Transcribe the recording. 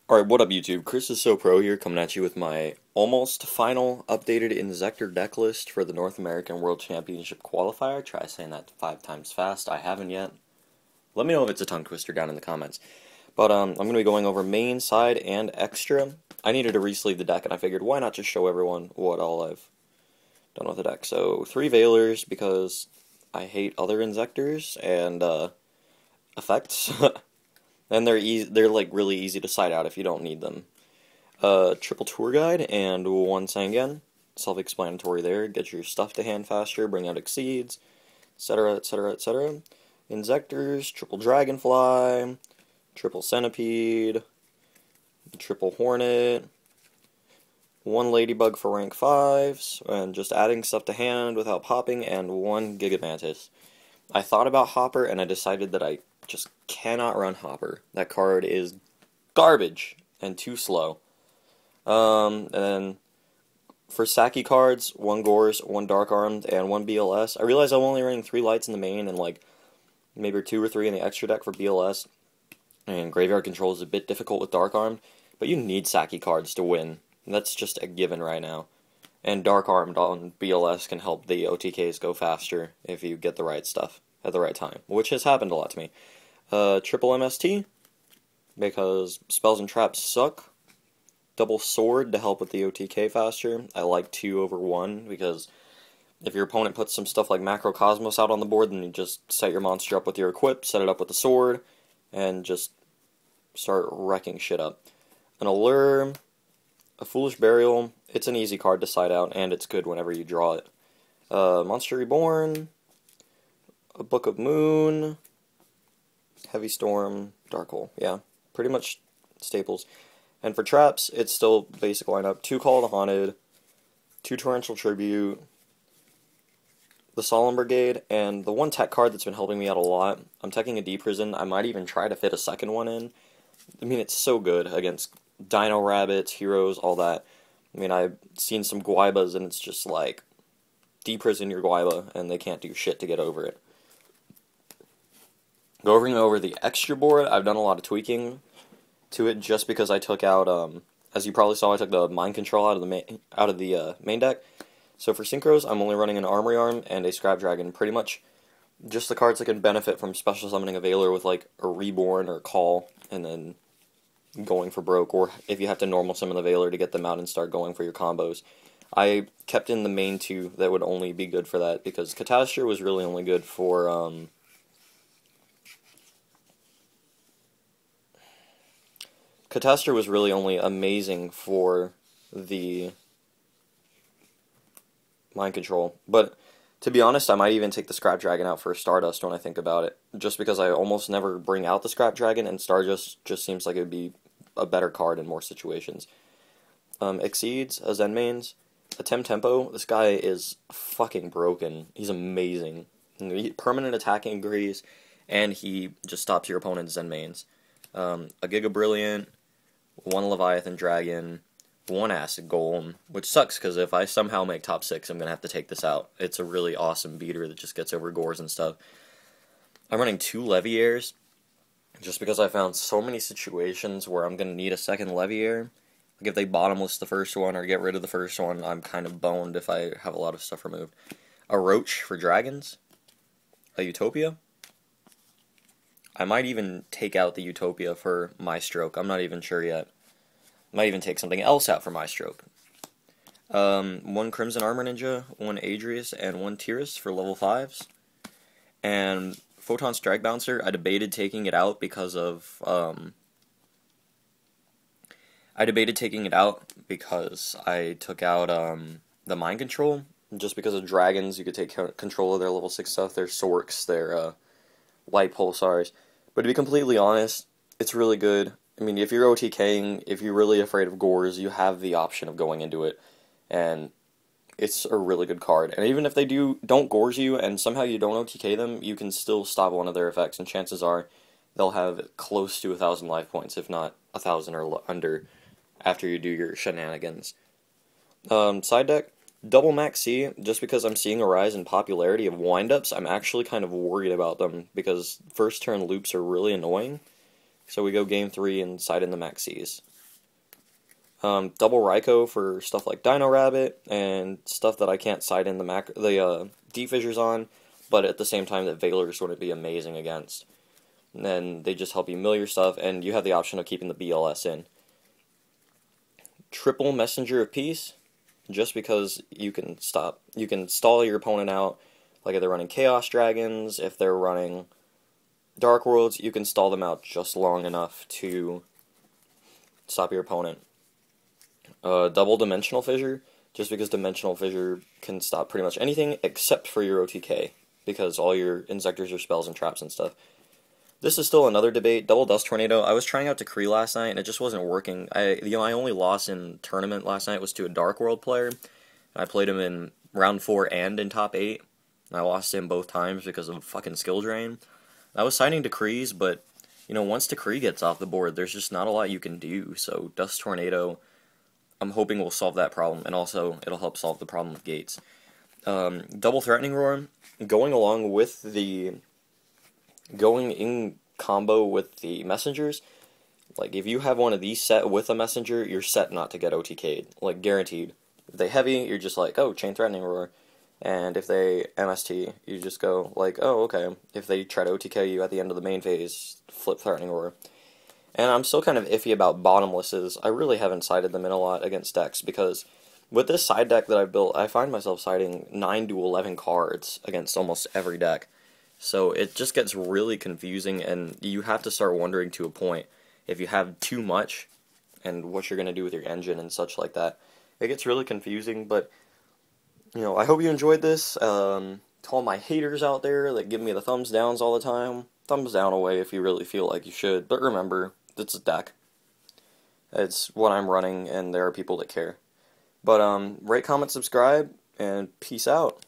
Alright, what up YouTube? Chris is So Pro here, coming at you with my almost final updated Inzektor deck list for the North American World Championship qualifier. Try saying that 5 times fast. I haven't yet. Let me know if it's a tongue twister down in the comments. But I'm going to be going over main, side, and extra. I needed to re-sleeve the deck, and I figured why not just show everyone what all I've done with the deck. So 3 Veilers, because I hate other Inzektors and effects. And they're like really easy to side out if you don't need them. Triple Tour Guide and 1 Sangen. Self-explanatory there. Get your stuff to hand faster, bring out Exceeds, etc., etc., etc. Inzektors, Triple Dragonfly, Triple Centipede, Triple Hornet, 1 Ladybug for rank 5s, and just adding stuff to hand without popping, and 1 Gigamantis. I thought about Hopper, and I decided that I just cannot run Hopper. That card is garbage and too slow. And then for Saki cards, 1 Gores, 1 Dark Armed, and 1 BLS. I realize I'm only running 3 lights in the main and like maybe 2 or 3 in the extra deck for BLS. And Graveyard Control is a bit difficult with Dark Armed, but you need Saki cards to win. That's just a given right now. And Dark Armed on BLS can help the OTKs go faster if you get the right stuff at the right time, which has happened a lot to me. Triple MST, because spells and traps suck. Double Sword to help with the OTK faster. I like 2 over 1, because if your opponent puts some stuff like Macrocosmos out on the board, then you just set your monster up with your equip, set it up with the sword, and just start wrecking shit up. An Allure, a Foolish Burial, it's an easy card to side out, and it's good whenever you draw it. Monster Reborn, a Book of Moon, Heavy Storm, Dark Hole. Yeah, pretty much staples. And for traps, it's still basic lineup. 2 Call of the Haunted, 2 Torrential Tribute, the Solemn Brigade, and the 1 tech card that's been helping me out a lot. I'm teching a D-Prison. I might even try to fit a second one in. I mean, it's so good against Dino Rabbits, Heroes, all that. I mean, I've seen some Guaibas, and it's just like, D-Prison your Guaiba, and they can't do shit to get over it. Going over the extra board, I've done a lot of tweaking to it just because I took out, as you probably saw, I took the Mind Control out of the main deck. So for Synchros, I'm only running an Armory Arm and a Scrap Dragon. Pretty much just the cards that can benefit from special summoning a Veiler with like a Reborn or Call, and then going for broke, or if you have to normal summon the Veiler to get them out and start going for your combos. I kept in the main 2 that would only be good for that, because Catastrophe was really only good for, Catastrophe was really only amazing for the Mind Control. But to be honest, I might even take the Scrap Dragon out for Stardust when I think about it, just because I almost never bring out the Scrap Dragon, and Stardust just seems like it would be a better card in more situations. Exceeds, a Zen mains, a Tempo. This guy is fucking broken. He's amazing. Permanent attack increase, and he just stops your opponent's Zen mains. A Giga Brilliant, 1 Leviathan Dragon, 1 Acid Golem, which sucks because if I somehow make top 6, I'm going to have to take this out. It's a really awesome beater that just gets over Gores and stuff. I'm running 2 Leviaires, just because I found so many situations where I'm going to need a second Leviaire. Like if they bottomless the first one or get rid of the first one, I'm kind of boned if I have a lot of stuff removed. A Roach for Dragons, a Utopia. I might even take out the Utopia for My Stroke. I'm not even sure yet. Might even take something else out for My Stroke. 1 Crimson Armor Ninja, 1 Adrius, and 1 Tyrus for level 5s. And Photon Strike Bouncer, I debated taking it out because of, I took out, the Mind Control. Just because of dragons, you could take control of their level 6 stuff, their Sorks, their, Light Pulsars. But to be completely honest, it's really good. I mean, if you're OTKing, if you're really afraid of Gores, you have the option of going into it. And it's a really good card. And even if they don't Gores you, and somehow you don't OTK them, you can still stop one of their effects. And chances are, they'll have close to 1,000 life points, if not 1,000 or under, after you do your shenanigans. Side deck, Double Max C, just because I'm seeing a rise in popularity of windups, I'm actually kind of worried about them, because first turn loops are really annoying. So we go game 3 and side in the Max Cs. Double Raikou for stuff like Dino Rabbit and stuff that I can't side in the deep fissures on, but at the same time that Veilers would be amazing against. And then they just help you mill your stuff, and you have the option of keeping the BLS in. Triple Messenger of Peace, just because you can stall your opponent out. Like if they're running Chaos Dragons, if they're running Dark Worlds, you can stall them out just long enough to stop your opponent. Double Dimensional Fissure, just because Dimensional Fissure can stop pretty much anything except for your OTK, because all your Inzektors are spells and traps and stuff. This is still another debate. Double Dust Tornado. I was trying out Decree last night, and it just wasn't working. I only lost in tournament last night was to a Dark World player. I played him in round 4 and in top 8. And I lost him both times because of fucking skill drain. I was siding Decrees, but once Decree gets off the board, there's just not a lot you can do. So Dust Tornado, I'm hoping will solve that problem, and also it'll help solve the problem with Gates. Double Threatening Roar, going in combo with the messengers. Like if you have one of these set with a messenger, you're set not to get OTK'd, like guaranteed. If they heavy, you're just like, oh, Chain Threatening Roar. And if they MST, you just go like, oh, okay. If they try to OTK you at the end of the main phase, flip Threatening Roar. And I'm still kind of iffy about bottomlesses. I really haven't sided them in a lot against decks, because with this side deck that I've built, I find myself siding 9 to 11 cards against almost every deck. So it just gets really confusing, and you have to start wondering to a point if you have too much and what you're going to do with your engine and such like that. It gets really confusing, but I hope you enjoyed this. To all my haters out there that give me the thumbs downs all the time, thumbs down away if you really feel like you should. But remember, it's a deck. It's what I'm running, and there are people that care. But rate, comment, subscribe, and peace out.